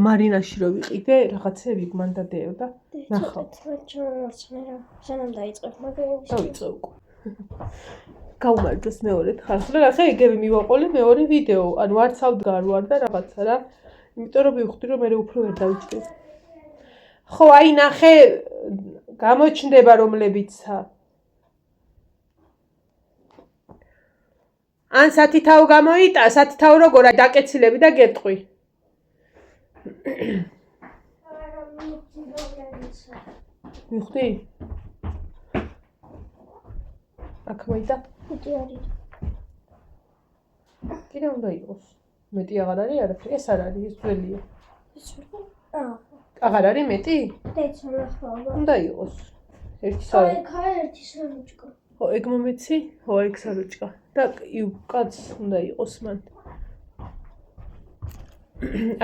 მარინაში რო ვიყიდე, რაღაცები მან დადეოდა. ნახავ. სანამ დაიწყებ, მაგრამ დავიწყე უკვე. გაუმარჯოს მეორედ ხალხი. ახლა ეგები მივაყოლე მეორე ვიდეო, ანუ არც ავდგარ ვარ და რაღაცა რა. იმიტომ რომ მივხვდი რომ მე უფრო ვერ დავიწყებ. ხო, აი ნახე, გამოჩნდება რომლებიცა. ან სათითაო გამოიტა, სათითაო როგორა დაკეცილები და გეტყვი. მივხვდი? აქ მოიტა? მეტი არის. კიდე უნდა იყოს. მეტი აღარ არის არაფერი, ეს არ არის, ეს ძველია. აღარ არის მეტი? დეცოლა ხო. უნდა იყოს. ერთი აი, ერთი საროჭკა. ხო, ეგ მომეცი? ხო, ეგ საროჭკა. და კაც უნდა იყოს მან.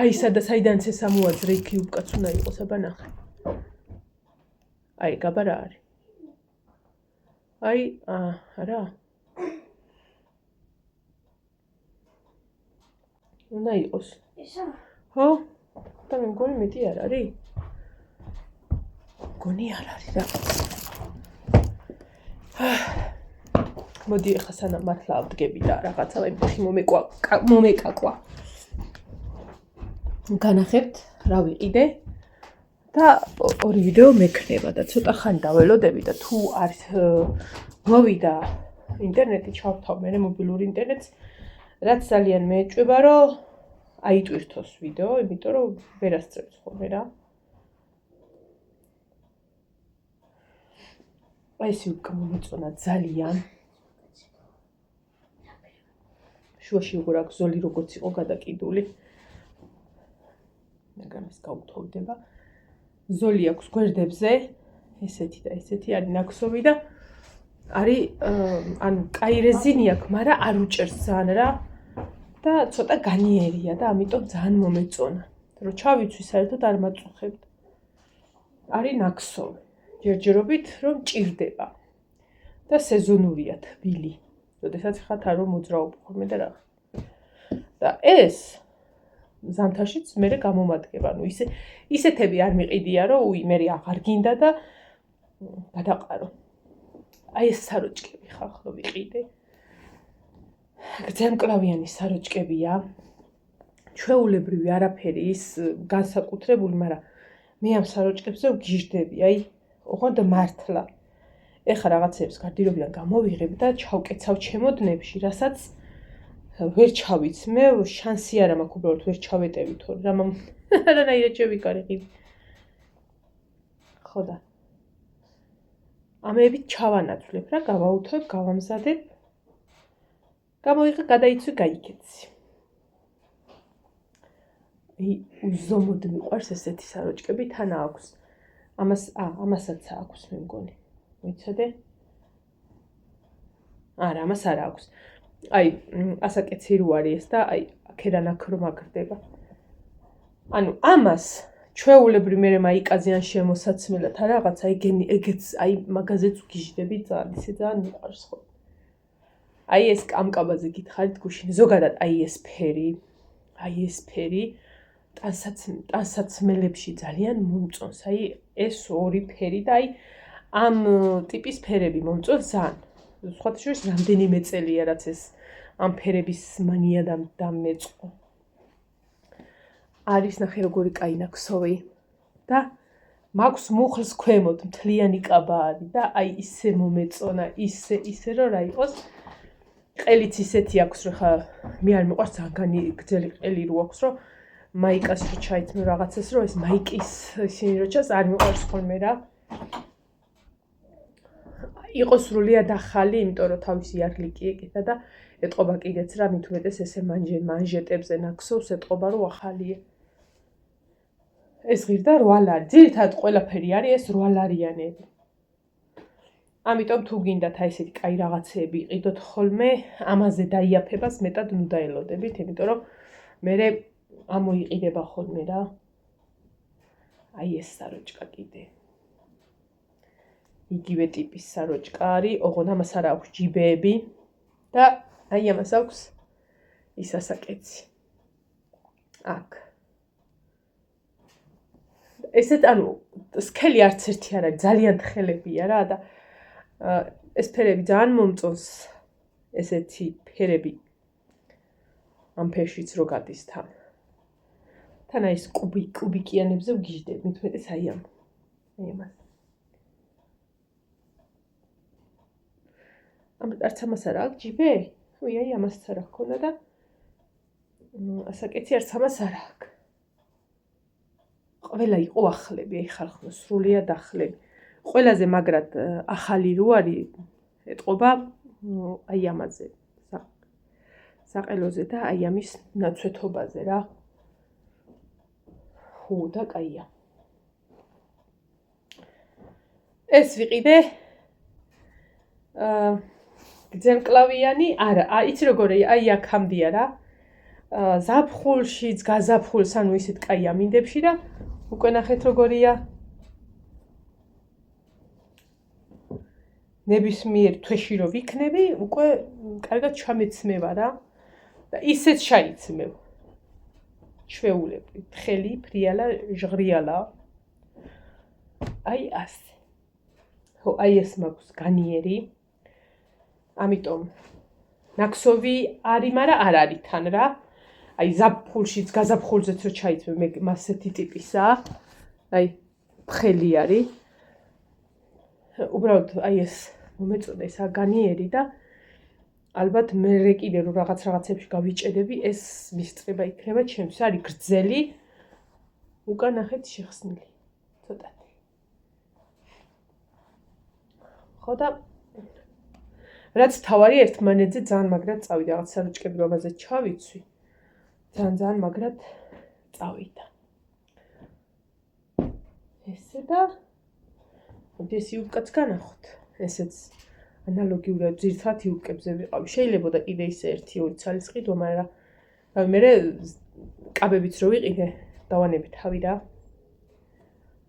აი, საიდანაც ეს ამოაძრე იქ იუბკაც უნდა იყოს, აბა ნახე. აი, გაბა რა არის? აი, არა. უნდა იყოს. ისა? ხო? და მე მგონი მეტი არ არის? მგონი არ არის რა. მოდი ახლა სანამ მართლა ავდგები და რაღაცა ვიფიქრი მომეკაკვა. განახებთ რა ვიყიდე და ორი ვიდეო მექნება და ცოტა ხანი დაველოდები და თუ არ მოვიდა ინტერნეტი ჩავთავ მე მობილური ინტერნეტს რაც ძალიან მეეჭვება რომ აიტვირთოს ვიდეო, იმიტომ რომ ვერ ასწრებს ხოლმე რა. აი ეს მომეწონა ძალიან. შუაში როგორ აქვს ზოლი როგორც იყო გადაკიდული. მაგრამ ეს გაუთოვდება. ზოლი აქვს გვერდებზე, ესეთი და ესეთი არის ნაქსოვი და არის ანუ კაი რეზინი აქვს, მაგრამ არ უჭერს ძალიან რა და ცოტა განიერია და ამიტომ ძალიან მომეწონა. რომ ჩავიცვი საერთოდ არ მაწუხებთ. არის ნაქსოვი. ჯერჯერობით რომ ჭირდება. და სეზონურია თბილი. როდესაც ხათ არ მოძრაობ ხოლმე და რა. და ეს ზამთარშიც მე გამომადგება, ანუ ისეთები არ მიყიდია, რომ მე აღარ გინდა და გადაყარო. აი ეს საროჭკები ხახო ვიყიდე. გრძელმკლავიანი საროჭკებია. ჩვეულებრივი არაფერი ის განსაკუთრებული, მაგრამ მე ამ საროჭკებზე ვგიჟდები, აი, ოღონდ მართლა. ეხლა რაღაცებს გარდირობიდან გამოვიღებ და ჩავკეცავ ჩემოდნებში, რასაც ვერ ჩავიცმე, შანსი არ მაქვს უბრალოდ ვერ ჩავეტევი თორე რა არანაირად შევიკარიყი. ხო და ამებით ჩავანაცვლებ რა, გავაუთებ, გავამზადებ. გამოიღე, გადაიცვი, გაიქეცი. უზომოდ მიყვარს ესეთი საროჭკები, თან აქვს. ამასაც აქვს მე მგონი. მოიცადე? არა, ამას არ აქვს. აი, ასაკეცი რო არის ეს და აი, აქედან აქ რომ აგრდება. ანუ ამას ჩვეულებრივ მე მაიკაზე ან შემოსაცმელად რაღაცა ეგეც აი მაგაზეც ვგიჟდები ძალიან, ისე ძალიან მიყვარს ხო. აი ეს კამკაბაზე გითხარით გუშინ, ზოგადად აი ეს ფერი, ტანსაცმელებში ძალიან მომწონს. აი ეს ორი ფერი და აი ამ ტიპის ფერები მომწონს ძალიან. სხვათა შორის რამდენიმე წელია რაც ეს ამ ფერების მანია დამეწყო. არის ნახე როგორი კაი ნაქსოვი და მაქვს მუხლს ქვემოთ მთლიანი კაბა არის და აი ისე მომეწონა, ისე რომ რა იყოს. ყელიც ისეთი აქვს რომ ხა მე არ მიყვარს ძალიან გრძელი ყელი რო აქვს რომ მაიკას რო ჩაიცმე რაღაცას რომ ეს მაიკის ისინი რო ჩას არ მიყვარს ხოლმე რა. იყოს სრულიად ახალი, იმიტომ რომ თავისი არლიკი ეკეთა და ეტყობა კიდეც რა მით უმეტეს ესე მანჟეტებზე ნაქსოვს ეტყობა რომ ახალია. ეს ღირდა 8 ლარი. ძირითადად ყველაფერი არის ეს 8 ლარიანები. ამიტომ თუ გინდათ აი ესეთი კაი რაღაცეები იყიდოთ ხოლმე, ამაზე დაიაფებას მეტად ნუ დაელოდებით, იმიტომ რომ მე ამოიყიდება ხოლმე რა. აი ეს საროჭკა კიდე. იგივე ტიპის საროჭკა არის, ოღონდ ამას არ აქვს ჯიბეები და აი ამას აქვს ის ასაკეცი. აქ. ესეთ ანუ სქელი არც ერთი არ არის, ძალიან თხელებია რა და ეს ფერები ძალიან მომწონს ესეთი ფერები ამ ფერშიც რო გადის თან. თან აი ეს კუბიკიანებზე ვგიჟდები, მithumetes აი ამას. არც ამას არ აქვს ჯიბე? ой, აი ამასაც არ აქვს და ასაკეთი არც ამას არ აქვს. ყველა იყო ახლები, აი ხალხო სრულიად ახლები. ყველაზე მაგრად ახალი რო არის ეტყობა აი ამაზე. საყელოზე და აი ამის ნაცვეთობაზე რა. ხუ და კაია. ეს ვიყიდე გძელკლავიანი, არა, იცი როგორია, აი აქ ამდია რა. ზაფხულშიც, გაზაფხულს, ანუ ისეთ კაი ამინდებში და უკვე ნახეთ როგორია. ნებისმიერ თვეში რო ვიქნები, უკვე კარგად ჩამეცმევა რა. და ისეც ჩაიცმევ. ჩვეულები, თხელი, ფრიალა, ჟღრიალა. აი ასე. ხო, აი ეს მაქვს განიერი. ამიტომ ნაქსოვი არის, მაგრამ არ არის თან რა. აი ზაფხულშიც, გაზაფხულზეც რო ჩაიცმევ, მე მასეთი ტიპისაა. აი თხელი არის. უბრალოდ აი ეს მომეწონა ეს განიერი და ალბათ მე კიდე რომ რაღაცებში გავიჭედები, ეს მისწრება იქნება ჩემს. არის გრძელი. უკან ნახეთ შეხსნილი. ცოტათი. ხო და რაც თავარი ერთმანეთზე ძალიან მაგრად წავიდა, რაღაც საროჭკები რომ ამაზე ჩავიცვი. ძალიან მაგრად წავიდა. ესე და ეს იუბკაც განახოთ. ესეც ანალოგიურად ძირთად იუბკებზე ვიყავი. შეიძლება და კიდე ისე 1-2 ცალის ყიდვა, მაგრამ მე კაბებიც რო ვიყიდე, დავანები თავი რა.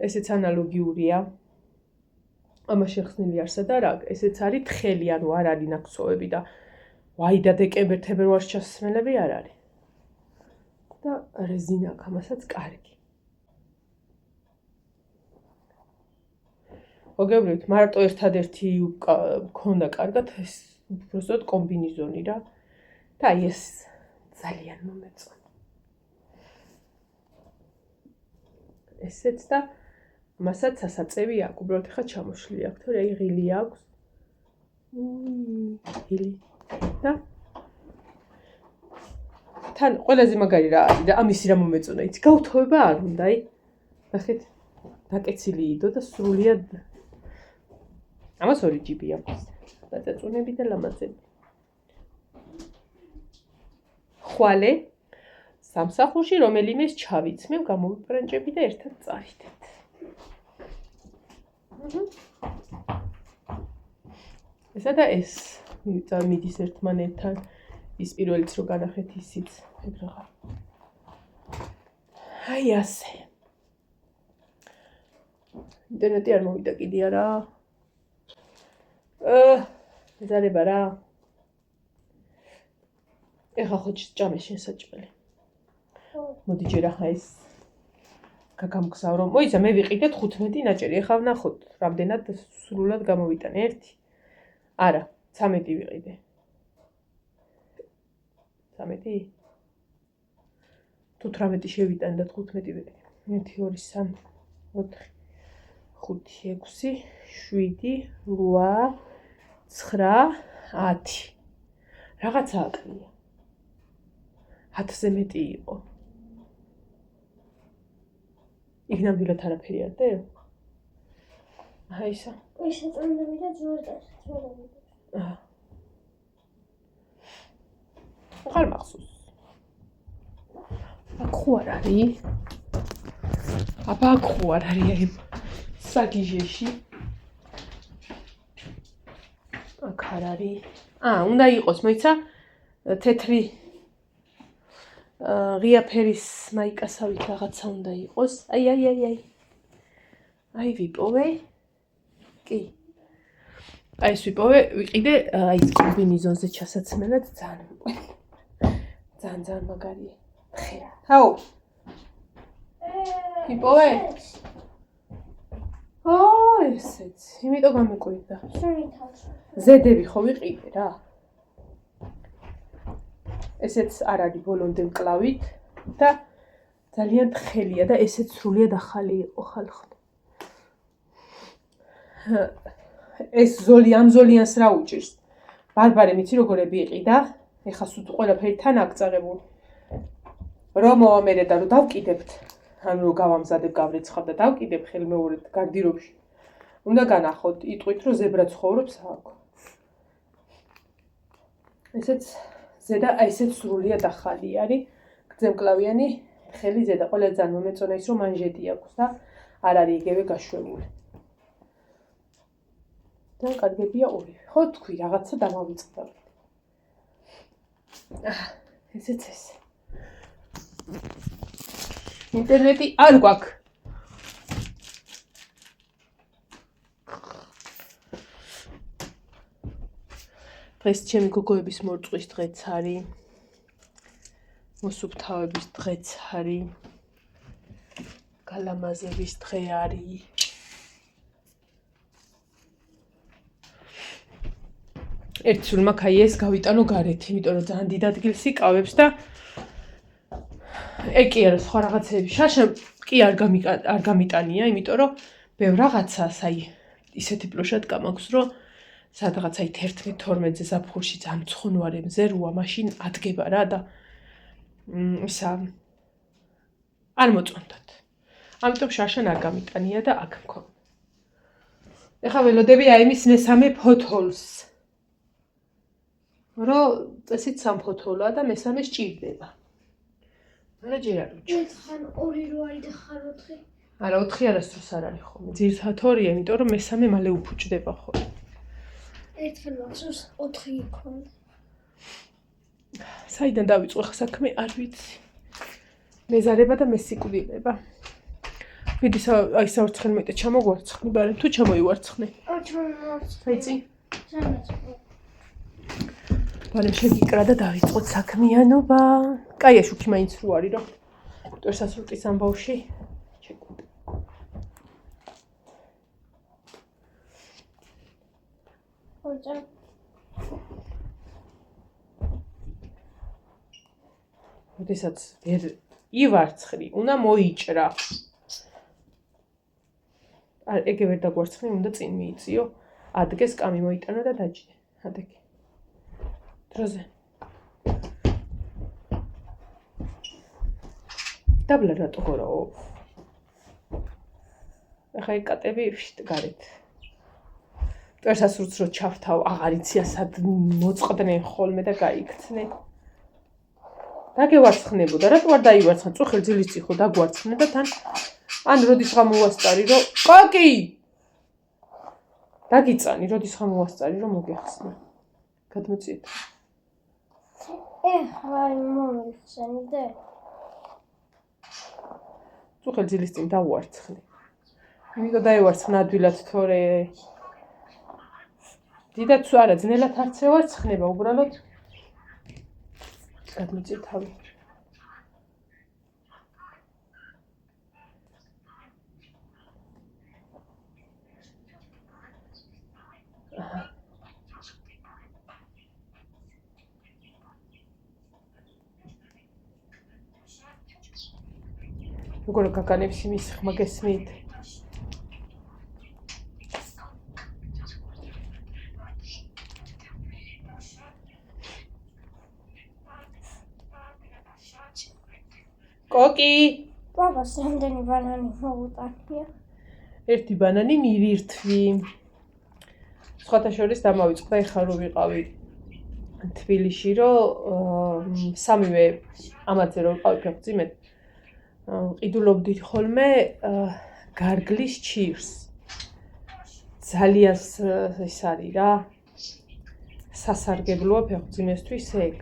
ესეც ანალოგიურია. ამას შეხსნილი არსა და რა, ესეც არის თხელი, ანუ არ არის ნაქსოვები და ვაი და დეკემბერ-თებერვალს ჩასასმელები არ არის. და რეზინა აქვს ამასაც კარგი. მოგეუბნებით, მარტო ერთადერთი იუბკა მქონდა კარგად, ეს უბრალოდ კომბინიზონი რა. და აი ეს ძალიან მომეწონა. ესეც და მასაც სასაწევი აქვს, უბრალოდ ხა ჩამოშლი აქვს, თორე აი ღილი აქვს. ღილი. და თან ყველაზე მაგარი რა არის და ამისი რა მომეწონა, იცი, გაუთოვება არ უნდა, აი. ნახეთ, დაკეცილი იდო და სრულიად ამას 2 ჯიბი აქვს. დაწუნები და ლამაზები. ხვალე სამსახურში რომელიმეს ჩავიცმევ, გამოვიბრანჭები და ერთად წავიდეთ. ესა და ეს მიდის ერთმანეთთან. ის პირველიც რო განახეთ ისიც ეგრაღა. აი ასე. ინტერნეტი არ მოვიდა კიდე არა. მეზარება რა. ეხა ხო ჭამე შენ საჭმელი. მოდი ჯერ ახლა ეს გაგამგზავრო. მოიცა მე ვიყიდეთ 15 ნაჭერი. ეხლა ვნახოთ რამდენად სრულად გამოვიტანე 1. არა, 13 ვიყიდე. 13? თუ 18 შევიტანე და 15 ვიყიდე. 1 2 3 4 5 6 7 8 9 10. რაღაცა აკლია. 10-ზე მეტი იყო. იქ ნამდვილად არაფერი არ და? აი ისა. ისე წამდები და ძვირდას. აღარ მახსოვს. აქ ხო არ არის? აბა აქ ხო არ არის აი საგიჟეში? აქ არ არის. უნდა იყოს, მოიცა თეთრი ღია ფერის მაიკასავით რაღაცა უნდა იყოს. აი. აი ვიპოვე. კი. აი ეს ვიპოვე, ვიყიდე აი ეს კომბინიზონზე ჩასაცმელად ძალიან მაგარია. ხე. ჰაუ. ვიპოვე? ესეც, იმიტომ გამიკვირდა. შენი თავს. ზედები ხო ვიყიდე რა. ესეც არ არის ბოლომდე მკლავით და ძალიან თხელია და ესეც სრულიად ახალი იყო ხალხო. ეს ამ ზოლიანს რა უჭირს? ბარბარე მიცი როგორები იყიდა? ეხა სულ ყველაფერი თან აკწაღებული. რომ მოვამერე და რომ დავკიდებთ, ანუ რომ გავამზადებ, გავრეცხავ და დავკიდებ ხელმეორედ გარდირობში. უნდა განახოთ, იტყვით რომ ზებრა ცხოვრობს აქ. ესეც ზედა ესეც სრულიად ახალი არის. გრძემკლავიანი ხელი ზედა ყველა ძალიან მომეწონა ის რომ მანჟეტი აქვს და არ არის იგივე გაშვებული. და კარგებია ორი. ხო თქვი რაღაცა დამავიწყდა. ესეც ეს. ინტერნეტი არ გვაქვს. დღეს ჩემი გოგოების მორწყვის დღეც არის. მოსუფთავების დღეც არის. გალამაზების დღე არის. ერთ სულმა კაი ეს გავიტანო გარეთ, იმიტომ რომ ძალიან დიდ ადგილს იკავებს და კი არა სხვა რაღაცები. შაშამ კი არ გამიტანია, იმიტომ რომ ბევრ რაღაცას აი ისეთი პლოშად გამაქვს, რომ სადღაც აი 11-12-ზე ზაფხულში ძალიან მცხუნვარე მზე როა, მაშინ ადგება რა და ისა არ მოწონდათ. ამიტომ შაშან არ გამიტანია და აქ მქონდა. ეხლა ველოდები აი იმის მესამე ფოთოლს. რომ წესით 3 ფოთოლაა და მესამე სჭირდება. არა ჯერ არ უჩვენე. ხან 2 რო არის და ხან 4. არა 4 არასდროს არ არის ხოლმე. ძირითადად 2-ია, იმიტომ რომ მესამე მალე უფუჭდება ხოლმე. ერთხელ მახსოვს 4 იქონდა. საიდან დავიწყო ხა საქმე არ ვიცი. მეზარება და მესიკვდილება. ვიდი აი საურცხელმეტე ჩამოგვარცხნი, ბარემ თუ ჩამოივარცხნე. საიცი? ბარემ შეგიკრა და დავიწყოთ საქმიანობა. კაია შუქი მაინც რო არის რომ ტორსასრუტის ამბავში შეკვდი. ოჯა. როდესაც ვერ ივარცხნი, უნდა მოიჭრა. ეგ ვერ დაგვარცხნი, უნდა წინ მიიწიო. ადგეს კამი მოიტანო და დაჭიდე. ადეგე. დროზე. დაბლა რატო გორაო? ახლა ეკატები გარეთ. ტორსასრუტს რო ჩავთავ, აღარ იცი ასად მოწყდნენ ხოლმე და გაიქცნენ. დაგევარცხნებოდა, რატო არ დაივარცხნე? წუხელ ძილის წიხო დაგვარცხნე და თან ან როდის გამოვასწარი რომ კოკი დაგიწანი, როდის გამოვასწარი რომ მოგეხსნა. გადმოწიეთ. ეხლა მომიხსენი და წუხელ ძილის წინ დავუარცხნე. იმიტომ დაივარცხნა ადვილად თორე დიდად თუ არა ძნელად არც ევარცხნება, უბრალოდ გადმოწიეთ თავი. როგორ გაგანებს იმის ხმა გესმით? კოკი! პაპას რამდენი ბანანი მოუტანია? ერთი ბანანი მივირთვი. სხვათა შორის დამავიწყდა ეხლა რომ ვიყავი თბილისში, რომ სამივე ამაზე რომ ვიყავი ფეხბურთით ყიდულობდი ხოლმე გარგლის ჩირს. ძალიან ეს არის რა. სასარგებლოა ფეხბურთისთვის ეგ.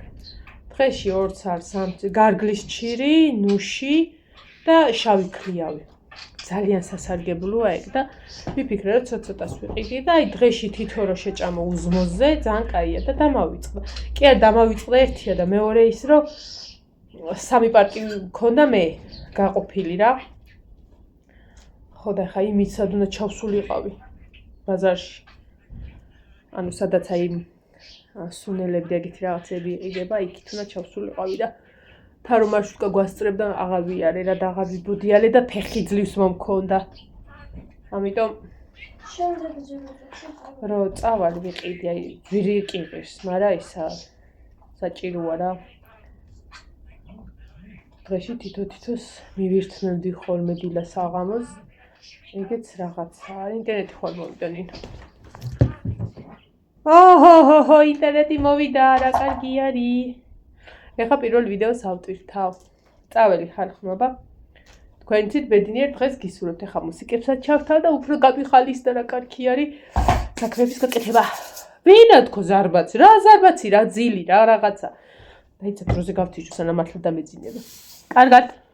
დღეში 2 არს გარგლის ჩირი, ნუში და შავი ქლიავი. ძალიან სასარგებლოა ეგ და ვიფიქრე რომ ცოტას ვიყიდი და აი დღეში თითო რო შეჭამო უზმოზე ძალიან კაია და დამავიწყდა. კი არ დამავიწყდა ერთია და მეორე ის რომ 3 პარტი მქონდა მე გაყოფილი რა. ხო და ხა იმით სად უნდა ჩავსულიყავი ბაზარში. ანუ სადაც აი სუნელები და ეგეთი რაღაცები იყიდება, იქით უნდა ჩავსულიყავი და თარო მარშრუტკა გვასწრებდა აღარ ვიარე რა და აღარ ვიბოდიალე და ფეხი ძლივს მომქონდა. ამიტომ შემდეგ ჯერ რო წავალ ვიყიდი, აი ძვირი კიღეს, მაგრამ ისა საჭიროა რა. დღეში თითო-თითოს მივირთმევდი ხოლმე დილას საღამოს. ეგეც რაღაცაა, ინტერნეტი ხვალ მოვიდა ნინო. ოჰო, ინტერნეტი მოვიდა, რა კარგი არის. ეხლა პირველ ვიდეოს ავტვირთავ. წაველი ხალხნობა. თქვენიცით ბედნიერ დღეს გისურვებთ. ეხლა მუსიკებსაც ჩავთავ და უფრო გამიხალის და რა კარგი არის საქმეების გაკეთება. ვინა თქო ზარბაცი, რა ზარბაცი, რა ძილი, რა რაღაცა. დაიცა დროზე გავთიშო სანამ მართლა დამეძინება. კარგად.